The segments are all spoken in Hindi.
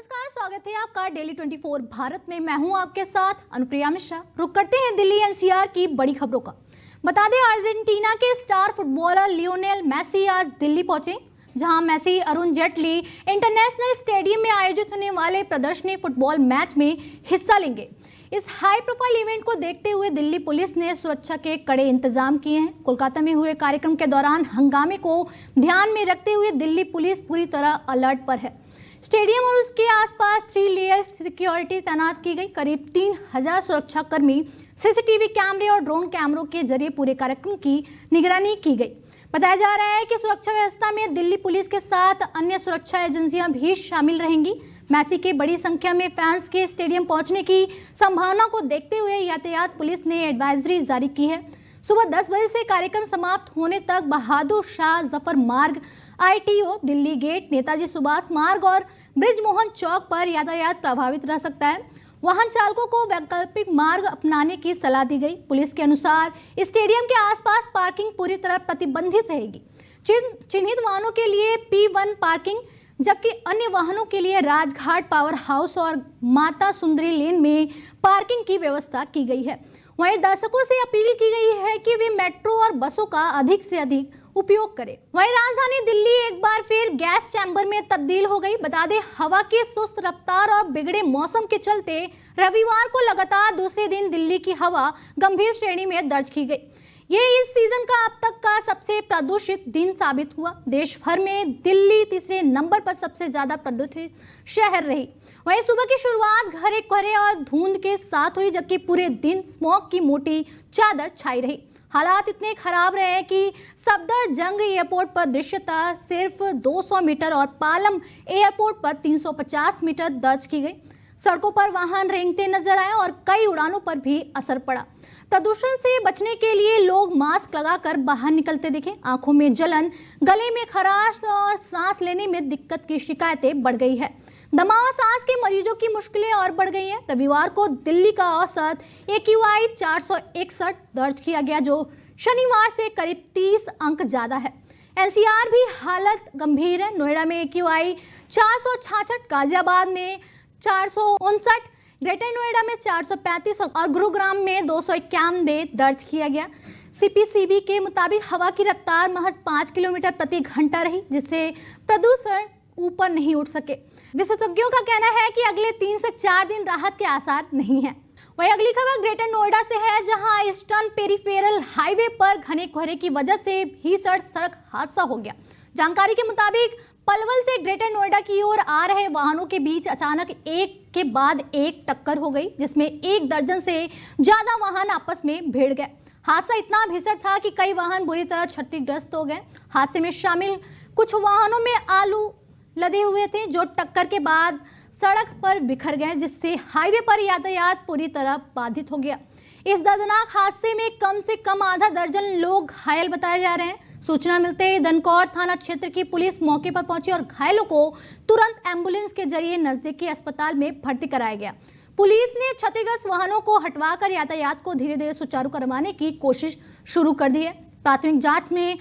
नमस्कार, स्वागत है आपका डेली 24 भारत में। मैं हूं आपके साथ अनुप्रिया मिश्रा। रुक करते हैं दिल्ली एनसीआर की बड़ी खबरों का। बता दें, अर्जेंटीना के स्टार फुटबॉलर लियोनेल मेसी आज दिल्ली पहुंचे, जहां Messi Arun Jaitley international stadium में आयोजित होने वाले प्रदर्शनी फुटबॉल मैच में हिस्सा लेंगे। इस हाई प्रोफाइल इवेंट को देखते हुए दिल्ली पुलिस ने सुरक्षा के कड़े इंतजाम किए हैं। कोलकाता में हुए कार्यक्रम के दौरान हंगामे को ध्यान में रखते हुए दिल्ली पुलिस पूरी तरह अलर्ट पर है। स्टेडियम और उसके आसपास 3 लेयर सिक्योरिटी तैनात की गई। करीब 3000 सुरक्षाकर्मी सीसीटीवी कैमरे और ड्रोन कैमरों के जरिए पूरे कार्यक्रम की निगरानी की गई। बताया जा रहा है कि सुरक्षा व्यवस्था में दिल्ली पुलिस के साथ अन्य सुरक्षा एजेंसियां भी शामिल रहेंगी। मेसी के बड़ी संख्या में फैंस के स्टेडियम पहुंचने की संभावना को देखते हुए यातायात पुलिस ने एडवाइजरी जारी की है। सुबह 10 बजे से कार्यक्रम समाप्त होने तक बहादुर शाह जफर मार्ग, ITO, दिल्ली गेट, नेताजी सुभाष मार्ग और ब्रिजमोहन चौक पर यातायात प्रभावित रह सकता है। वाहन चालकों को वैकल्पिक मार्ग अपनाने की सलाह दी गई। पुलिस के अनुसार स्टेडियम के आसपास पार्किंग पूरी तरह प्रतिबंधित रहेगी। चिन्हित वाहनों के लिए P1 पार्किंग, जबकि अन्य वाहनों के लिए राजघाट, पावर हाउस और माता सुंदरी लेन में पार्किंग की व्यवस्था की गई है। वहीं दर्शकों से अपील की गई है कि वे मेट्रो और बसों का अधिक से अधिक उपयोग करें। वहीं राजधानी दिल्ली एक बार फिर गैस चैम्बर में तब्दील हो गई। बता दें, हवा की सुस्त रफ्तार और बिगड़े मौसम के चलते रविवार को लगातार दूसरे दिन दिल्ली की हवा गंभीर श्रेणी में दर्ज की गई। ये इस सीजन का अब तक का सबसे प्रदूषित दिन साबित हुआ। देश भर में दिल्ली तीसरे नंबर पर सबसे ज्यादा प्रदूषित शहर रही। वहीं सुबह की शुरुआत घने कोहरे और धुंध के साथ हुई, जबकि पूरे दिन स्मॉग की मोटी चादर छाई रही। हालात इतने खराब रहे कि सफदरजंग एयरपोर्ट पर दृश्यता सिर्फ 200 मीटर और पालम एयरपोर्ट पर 350 मीटर दर्ज की गई। सड़कों पर वाहन रेंगते नजर आए और कई उड़ानों पर भी असर पड़ा। प्रदूषण से बचने के लिए लोग मास्क लगाकर बाहर निकलते दिखे। आंखों में जलन, गले में खराश और सांस लेने में दिक्कत की शिकायतें बढ़ गई है। दमा और सांस के मरीजों की मुश्किलें और बढ़ गई हैं। रविवार को दिल्ली का औसत AQI 461 दर्ज किया गया, जो शनिवार से करीब 30 अंक ज्यादा है। NCR भी हालत गंभीर है। नोएडा में AQI 466, गाजियाबाद में 459, ग्रेटर नोएडा में 435 और गुरुग्राम में 291 दर्ज किया गया। CPCB के मुताबिक हवा की रफ्तार महज 5 किलोमीटर प्रति घंटा रही, जिससे प्रदूषण ऊपर नहीं उठ सके। विशेषज्ञों का कहना है कि अगले 3 से 4 दिन राहत के आसार नहीं है। वहीं अगली खबर ग्रेटर नोएडा से है, जहां ईस्टर्न पेरिफेरल हाईवे पर घने कोहरे की वजह से भीषण सड़क हादसा हो गया। जानकारी के मुताबिक पलवल से ग्रेटर नोएडा की ओर आ रहे वाहनों के बीच अचानक एक के बाद एक टक्कर हो गई, जिसमें 1 दर्जन से ज्यादा वाहन आपस में भिड़ गए। हादसा इतना भीषण था कि कई वाहन बुरी तरह क्षतिग्रस्त हो गए। हादसे में शामिल कुछ वाहनों में आलू लदे हुए थे, जो टक्कर के बाद सड़क पर बिखर गए, जिससे हाईवे पर यातायात पूरी तरह बाधित हो गया। इस दर्दनाक हादसे में कम से कम आधा दर्जन लोग घायल बताए जा रहे हैं। सूचना मिलते ही दनकौर थाना क्षेत्र की पुलिस मौके पर पहुंची और घायलों को तुरंत एम्बुलेंस के जरिए नजदीकी अस्पताल में भर्ती कराया गया। पुलिस ने क्षतिग्रस्त वाहनों को हटवाकर यातायात को धीरे धीरे सुचारू करवाने की कोशिश शुरू कर दी है। प्राथमिक जांच में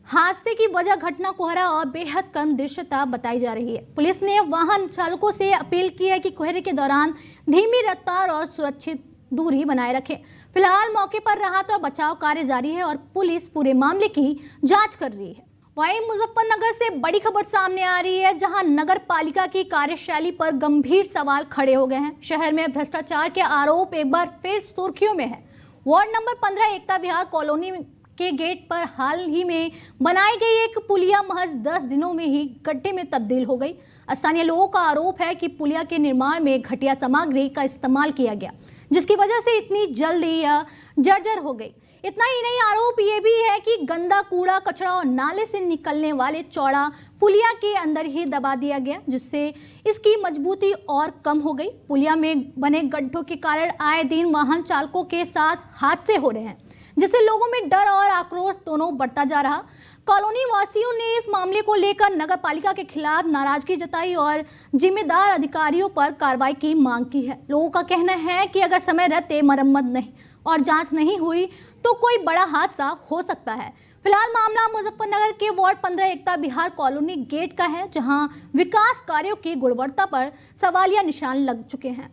हादसे की वजह घटना कोहरा और बेहद कम दृश्यता बताई जा रही है। पुलिस ने वाहन चालकों से अपील की है कि कोहरे के दौरान धीमी रफ्तार और सुरक्षित दूरी बनाए रखें। फिलहाल मौके पर राहत और बचाव कार्य जारी है और पुलिस पूरे मामले की जांच कर रही है। वहीं मुजफ्फरनगर से बड़ी खबर सामने आ रही है, जहां नगर पालिका की कार्यशैली पर गंभीर सवाल खड़े हो गए हैं। शहर में भ्रष्टाचार के आरोप एक बार फिर सुर्खियों में है। वार्ड नंबर 15 एकता विहार कॉलोनी के गेट पर हाल ही में बनाई गई एक पुलिया महज 10 दिनों में ही गड्ढे में तब्दील हो गई। स्थानीय लोगों का आरोप है कि पुलिया के निर्माण में घटिया सामग्री का इस्तेमाल किया गया, जिसकी वजह से इतनी जल्दी यह जर्जर हो गई। इतना ही नहीं, आरोप ये भी है कि गंदा कूड़ा कचरा और नाले से निकलने वाले चौड़ा पुलिया के अंदर ही दबा दिया गया, जिससे इसकी मजबूती और कम हो गई। पुलिया में बने गड्ढों के कारण आए दिन वाहन चालकों के साथ हादसे हो रहे हैं, जिससे लोगों में डर और आक्रोश दोनों बढ़ता जा रहा। कॉलोनी वासियों ने इस मामले को लेकर नगर पालिका के खिलाफ नाराजगी जताई और जिम्मेदार अधिकारियों पर कार्रवाई की मांग की है। लोगों का कहना है कि अगर समय रहते मरम्मत नहीं और जांच नहीं हुई तो कोई बड़ा हादसा हो सकता है। फिलहाल मामला मुजफ्फरनगर के वार्ड 15 एकता विहार कॉलोनी गेट का है, जहां विकास कार्यों की गुणवत्ता पर सवालिया निशान लग चुके हैं।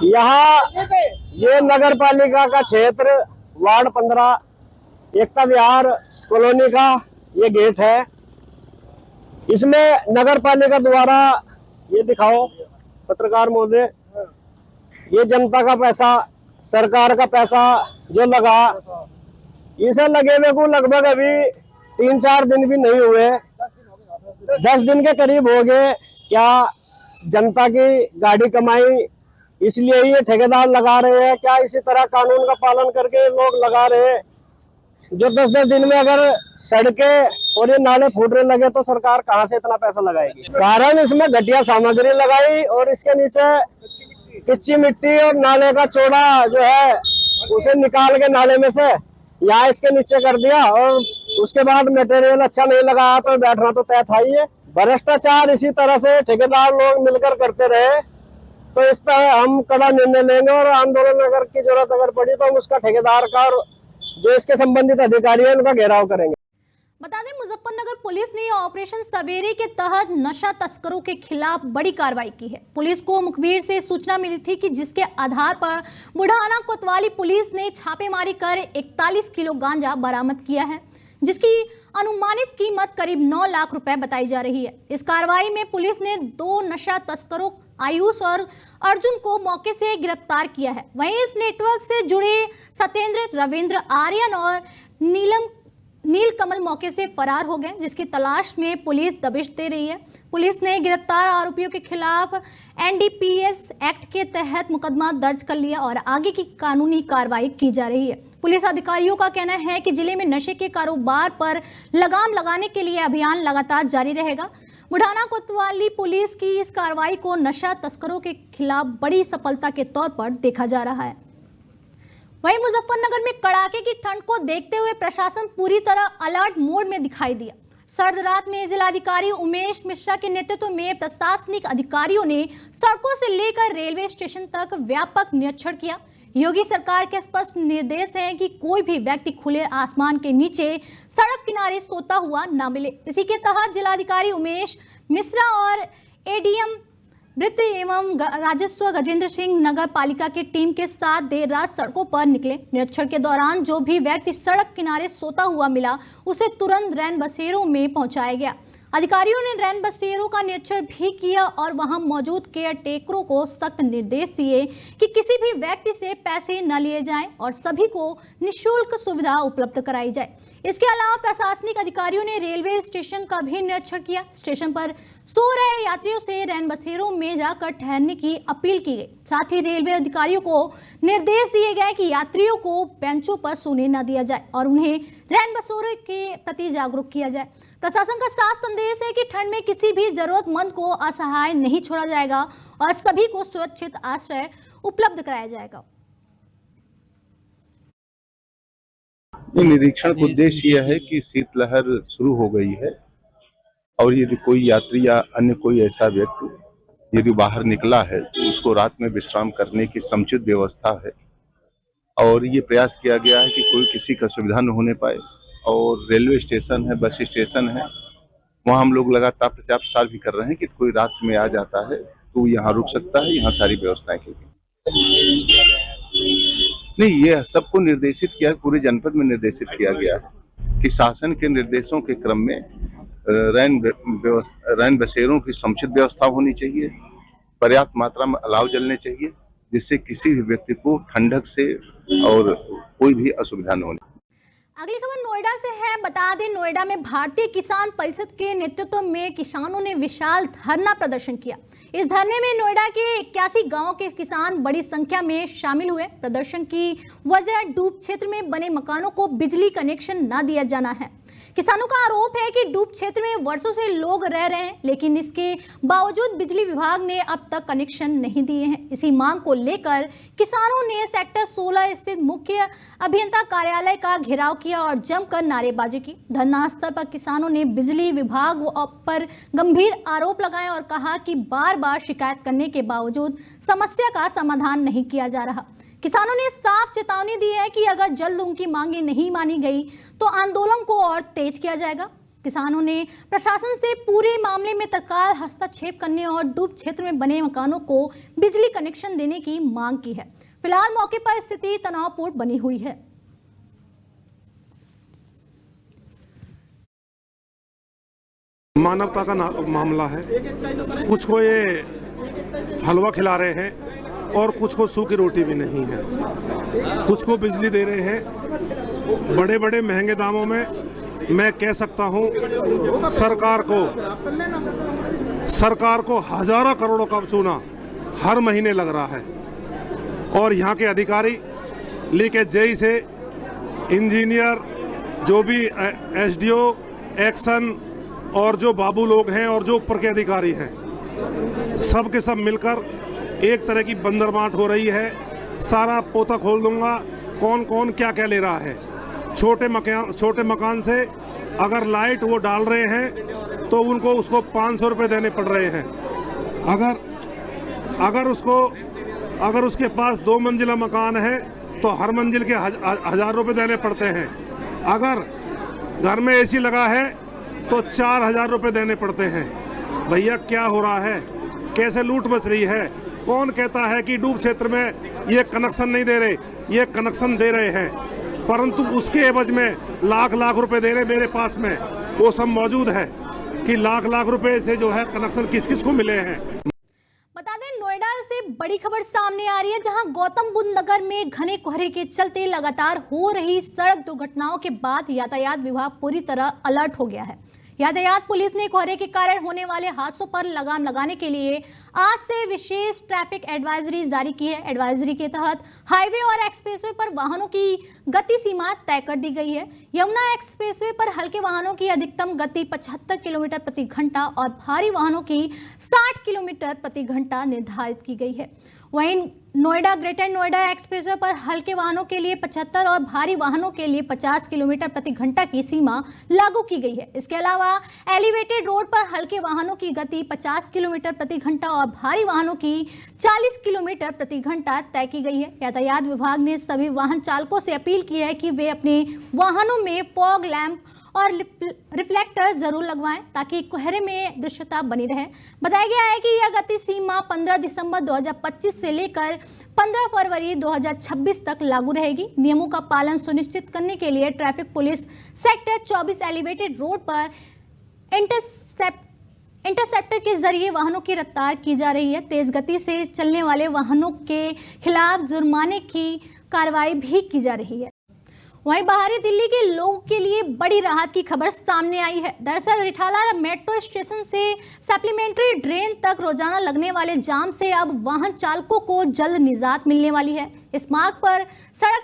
यहाँ ये नगर पालिका का क्षेत्र वार्ड 15 एकता विहार कॉलोनी का ये गेट है। इसमें नगर पालिका द्वारा ये दिखाओ पत्रकार महोदय, ये जनता का पैसा, सरकार का पैसा जो लगा, इसे लगे हुए को लगभग अभी 3-4 दिन भी नहीं हुए, 10 दिन के करीब हो गए। क्या जनता की गाड़ी कमाई इसलिए ये ठेकेदार लगा रहे हैं? क्या इसी तरह कानून का पालन करके लोग लगा रहे हैं? जो 10-10 दिन में अगर सड़कें और ये नाले फूटने लगे तो सरकार कहाँ से इतना पैसा लगाएगी? कारण इसमें घटिया सामग्री लगाई और इसके नीचे कच्ची मिट्टी और नाले का चौड़ा जो है उसे निकाल के नाले में से यहाँ इसके नीचे कर दिया, और उसके बाद मटेरियल अच्छा नहीं लगाया तो बैठना तो तय था ही है। भ्रष्टाचार इसी तरह से ठेकेदार लोग मिलकर करते रहे तो इस पर हम कड़ा निर्णय लेंगे और आंदोलन अगर की जरूरत अगर पड़ी तो हम उसका ठेकेदार का और जो इसके संबंधित अधिकारी है उनका घेराव करेंगे। बता दें, मुजफ्फरनगर पुलिस ने ऑपरेशन सवेरे के तहत नशा तस्करों के खिलाफ बड़ी कार्रवाई की है। पुलिस को मुखबिर से सूचना मिली थी कि जिसके आधार पर बुढ़ाना कोतवाली पुलिस ने छापेमारी कर 41 किलो गांजा बरामद किया है, जिसकी अनुमानित कीमत करीब 9 लाख रुपए बताई जा रही है। इस कार्रवाई में पुलिस ने 2 नशा तस्करों आयुष और अर्जुन को मौके से गिरफ्तार किया है। वहीं इस नेटवर्क से जुड़े सत्येंद्र, रविंद्र, आर्यन और नीलकमल मौके से फरार हो गए, जिसकी तलाश में पुलिस दबिश दे रही है। पुलिस ने गिरफ्तार आरोपियों के खिलाफ एनडीपीएस एक्ट के तहत मुकदमा दर्ज कर लिया और आगे की कानूनी कार्रवाई की जा रही है। पुलिस अधिकारियों का कहना है कि जिले में नशे के कारोबार पर लगाम लगाने के लिए अभियान लगातार जारी रहेगा। बुढ़ाना कोतवाली पुलिस की इस कार्रवाई को नशा तस्करों के खिलाफ बड़ी सफलता के तौर पर देखा जा रहा है। वहीं मुजफ्फरनगर में कड़ाके की ठंड को देखते हुए प्रशासन पूरी तरह अलर्ट मोड में दिखाई दिया। सर्द रात में जिलाधिकारी उमेश मिश्रा के नेतृत्व में प्रशासनिक अधिकारियों ने सड़कों से लेकर रेलवे स्टेशन तक व्यापक निरीक्षण किया। योगी सरकार के स्पष्ट निर्देश हैं कि कोई भी व्यक्ति खुले आसमान के नीचे सड़क किनारे सोता हुआ ना मिले। इसी के तहत जिलाधिकारी उमेश मिश्रा और एडीएम वित्त एवं राजस्व गजेंद्र सिंह नगर पालिका की टीम के साथ देर रात सड़कों पर निकले। निरीक्षण के दौरान जो भी व्यक्ति सड़क किनारे सोता हुआ मिला उसे तुरंत रैन बसेरों में पहुंचाया गया। अधिकारियों ने रैन बसेरों का निरीक्षण भी किया और वहां मौजूद केयर टेकरों को सख्त निर्देश दिए कि किसी भी व्यक्ति से पैसे न लिए जाएं और सभी को निःशुल्क सुविधा उपलब्ध कराई जाए। इसके अलावा प्रशासनिक अधिकारियों ने रेलवे स्टेशन का भी निरीक्षण किया। स्टेशन पर सो रहे यात्रियों से रैन बसेरों में जाकर ठहरने की अपील की गई। साथ ही रेलवे अधिकारियों को निर्देश दिए गए कि यात्रियों को बेंचों पर सोने न दिया जाए और उन्हें रैन बसेरों के प्रति जागरूक किया जाए। प्रशासन का साफ संदेश है कि ठंड में किसी भी जरूरतमंद को असहाय नहीं छोड़ा जाएगा और सभी को सुरक्षित आश्रय उपलब्ध कराया जाएगा। निरीक्षण का उद्देश्य यह है कि शीतलहर शुरू हो गई है और यदि कोई यात्री या अन्य कोई ऐसा व्यक्ति यदि बाहर निकला है तो उसको रात में विश्राम करने की समुचित व्यवस्था है और ये प्रयास किया गया है कि कोई किसी का सुविधा न होने पाए। और रेलवे स्टेशन है, बस स्टेशन है, वहाँ हम लोग लगातार प्रचार प्रसार भी कर रहे हैं कि कोई रात में आ जाता है तो यहाँ रुक सकता है, यहाँ सारी व्यवस्थाएं की गई। नहीं, ये सबको निर्देशित किया, पूरे जनपद में निर्देशित किया गया है कि शासन के निर्देशों के क्रम में रैन बसेरों की समुचित व्यवस्था होनी चाहिए, पर्याप्त मात्रा में अलाव जलने चाहिए जिससे किसी भी व्यक्ति को ठंडक से और कोई भी असुविधा न होने। अगली खबर नोएडा से है। बता दें, नोएडा में भारतीय किसान परिषद के नेतृत्व में किसानों ने विशाल धरना प्रदर्शन किया। इस धरने में नोएडा के 81 गांव के किसान बड़ी संख्या में शामिल हुए। प्रदर्शन की वजह डूब क्षेत्र में बने मकानों को बिजली कनेक्शन न दिया जाना है। किसानों का आरोप है कि डूब क्षेत्र में वर्षों से लोग रह रहे हैं, लेकिन इसके बावजूद बिजली विभाग ने अब तक कनेक्शन नहीं दिए हैं। इसी मांग को लेकर किसानों ने सेक्टर 16 स्थित मुख्य अभियंता कार्यालय का घेराव किया और जमकर नारेबाजी की। धरना स्थल पर किसानों ने बिजली विभाग पर गंभीर आरोप लगाए और कहा कि बार बार शिकायत करने के बावजूद समस्या का समाधान नहीं किया जा रहा। किसानों ने साफ चेतावनी दी है कि अगर जल्द उनकी मांगे नहीं मानी गई तो आंदोलन को और तेज किया जाएगा। किसानों ने प्रशासन से पूरे मामले में तत्काल हस्तक्षेप करने और डूब क्षेत्र में बने मकानों को बिजली कनेक्शन देने की मांग की है। फिलहाल मौके पर स्थिति तनावपूर्ण बनी हुई है। मानवता का मामला है। कुछ को ये हलवा खिला रहे हैं और कुछ को सूखी रोटी भी नहीं है। कुछ को बिजली दे रहे हैं बड़े बड़े महंगे दामों में। मैं कह सकता हूं सरकार को हजारों करोड़ों का चूना हर महीने लग रहा है और यहाँ के अधिकारी लेके जेई से इंजीनियर, जो भी एसडीओ, एक्शन और जो बाबू लोग हैं और जो ऊपर के अधिकारी हैं, सब के सब मिलकर एक तरह की बंदरबांट हो रही है। सारा पोता खोल दूंगा कौन कौन क्या क्या ले रहा है। छोटे मकान से अगर लाइट वो डाल रहे हैं तो उसको 500 रुपये देने पड़ रहे हैं। अगर उसके पास 2 मंजिला मकान है तो हर मंजिल के 1000 रुपये देने पड़ते हैं। अगर घर में एसी लगा है तो 4000 रुपये देने पड़ते हैं। भैया क्या हो रहा है? कैसे लूट मच रही है? कौन कहता है कि डूब क्षेत्र में ये कनेक्शन नहीं दे रहे? ये कनेक्शन दे रहे हैं, परंतु उसके एवज में लाख लाख रुपए दे रहे। मेरे पास में वो सब मौजूद है कि लाख लाख रुपए से जो है कनेक्शन किस किस को मिले हैं। बता दें, नोएडा से बड़ी खबर सामने आ रही है, जहां गौतम बुद्ध नगर में घने कोहरे के चलते लगातार हो रही सड़क दुर्घटनाओं के बाद यातायात विभाग पूरी तरह अलर्ट हो गया है। यातायात पुलिस ने कोहरे के कारण होने वाले हादसों पर लगाम लगाने के लिए आज से विशेष ट्रैफिक एडवाइजरी जारी की है। एडवाइजरी के तहत हाईवे और एक्सप्रेसवे पर वाहनों की गति सीमा तय कर दी गई है। यमुना एक्सप्रेसवे पर हल्के वाहनों की अधिकतम गति 75 किलोमीटर प्रति घंटा और भारी वाहनों की 60 किलोमीटर प्रति घंटा निर्धारित की गई है। वहीं नोएडा ग्रेटर नोएडा एक्सप्रेसवे पर हल्के वाहनों के लिए 75 और भारी वाहनों के लिए 50 किलोमीटर प्रति घंटा की सीमा लागू की गई है। इसके अलावा एलिवेटेड रोड पर हल्के वाहनों की गति 50 किलोमीटर प्रति घंटा और भारी वाहनों की 40 किलोमीटर प्रति घंटा तय की गई है। यातायात विभाग ने सभी वाहन चालकों से अपील की है कि वे अपने वाहनों में फॉग लैंप और रिफ्लेक्टर जरूर लगवाएं ताकि कोहरे में दृश्यता बनी रहे। बताया गया है कि यह गति सीमा 15 दिसंबर 2025 से लेकर 15 फरवरी 2026 तक लागू रहेगी। नियमों का पालन सुनिश्चित करने के लिए traffic police sector 24 elevated road पर इंटरसेप्टर के जरिए वाहनों की रफ्तार की जा रही है। तेज गति से चलने वाले वाहनों के खिलाफ जुर्माने की कार्रवाई भी की जा रही है। वहीं बाहरी दिल्ली के लोगों के लिए बड़ी राहत की खबर सामने आई है। दरअसल रिठाला मेट्रो स्टेशन से सप्लीमेंट्री ड्रेन तक रोजाना लगने वाले जाम से अब वाहन चालकों को जल्द निजात मिलने वाली है। इस मार्ग पर सड़क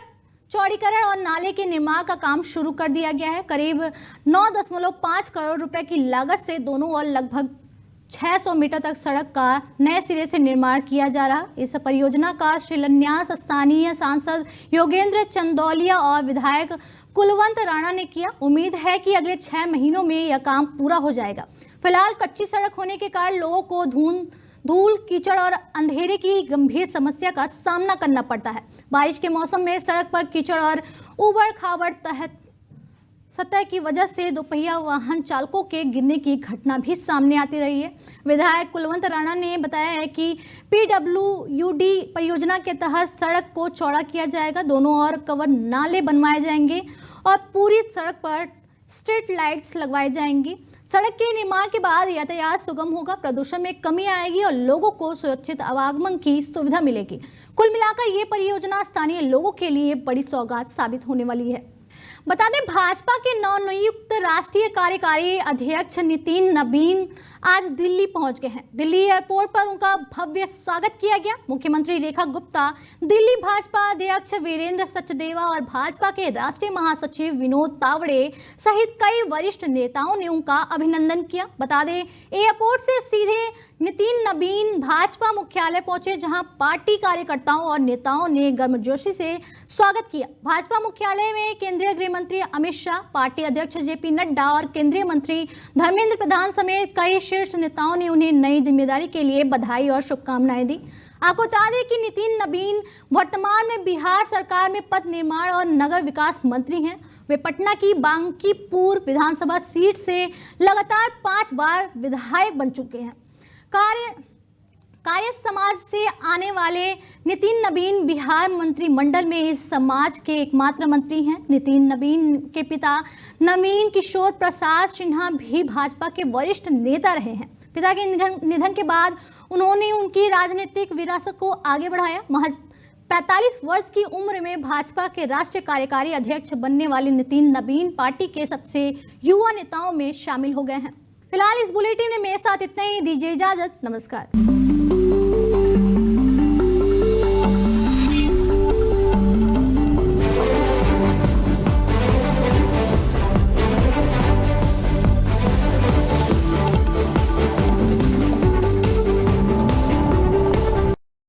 चौड़ीकरण और नाले के निर्माण का काम शुरू कर दिया गया है। करीब 9.5 करोड़ रुपए की लागत से दोनों ओर लगभग 600 मीटर तक सड़क का नए सिरे से निर्माण किया जा रहा। इस परियोजना का शिलान्यास स्थानीय सांसद योगेंद्र चंदौलिया और विधायक कुलवंत राणा ने किया। उम्मीद है कि अगले 6 महीनों में यह काम पूरा हो जाएगा। फिलहाल कच्ची सड़क होने के कारण लोगों को धूल, कीचड़ और अंधेरे की गंभीर समस्या का सामना करना पड़ता है। बारिश के मौसम में सड़क पर कीचड़ और उबड़ खाबड़ सतह की वजह से दोपहिया वाहन चालकों के गिरने की घटना भी सामने आती रही है। विधायक कुलवंत राणा ने बताया है कि PWUD परियोजना के तहत सड़क को चौड़ा किया जाएगा, दोनों ओर कवर नाले बनवाए जाएंगे और पूरी सड़क पर स्ट्रीट लाइट्स लगवाई जाएंगी। सड़क के निर्माण के बाद यातायात सुगम होगा, प्रदूषण में कमी आएगी और लोगों को सुरक्षित आवागमन की सुविधा मिलेगी। कुल मिलाकर ये परियोजना स्थानीय लोगों के लिए बड़ी सौगात साबित होने वाली है। बता दें, भाजपा के नवनियुक्त राष्ट्रीय कार्यकारी अध्यक्ष नितिन नबीन आज दिल्ली पहुंच गए हैं। दिल्ली एयरपोर्ट पर उनका भव्य स्वागत किया गया। मुख्यमंत्री रेखा गुप्ता, दिल्ली भाजपा अध्यक्ष वीरेंद्र सचदेवा और भाजपा के राष्ट्रीय महासचिव विनोद तावड़े सहित कई वरिष्ठ नेताओं ने उनका अभिनंदन किया। बता दें, एयरपोर्ट से सीधे नितिन नबीन भाजपा मुख्यालय पहुंचे, जहां पार्टी कार्यकर्ताओं और नेताओं ने गर्मजोशी से स्वागत किया। भाजपा मुख्यालय में केंद्रीय गृह मंत्री अमित शाह, पार्टी अध्यक्ष जेपी नड्डा और केंद्रीय मंत्री धर्मेंद्र प्रधान समेत कई शीर्ष नेताओं ने उन्हें नई जिम्मेदारी के लिए बधाई और शुभकामनाएं दी। आपको बता दें कि नितिन नबीन वर्तमान में बिहार सरकार में पथ निर्माण और नगर विकास मंत्री हैं। वे पटना की बांकीपुर विधानसभा सीट से लगातार 5 बार विधायक बन चुके हैं। कार्य समाज से आने वाले नितिन नबीन बिहार मंत्रिमंडल में इस समाज के एकमात्र मंत्री हैं। नितिन नबीन के पिता नवीन किशोर प्रसाद सिन्हा भी भाजपा के वरिष्ठ नेता रहे हैं। पिता के निधन के बाद उन्होंने उनकी राजनीतिक विरासत को आगे बढ़ाया। महज 45 वर्ष की उम्र में भाजपा के राष्ट्रीय कार्यकारी अध्यक्ष बनने वाले नितिन नबीन पार्टी के सबसे युवा नेताओं में शामिल हो गए हैं। फिलहाल इस बुलेटिन में मेरे साथ इतना ही। दीजिए इजाजत, नमस्कार।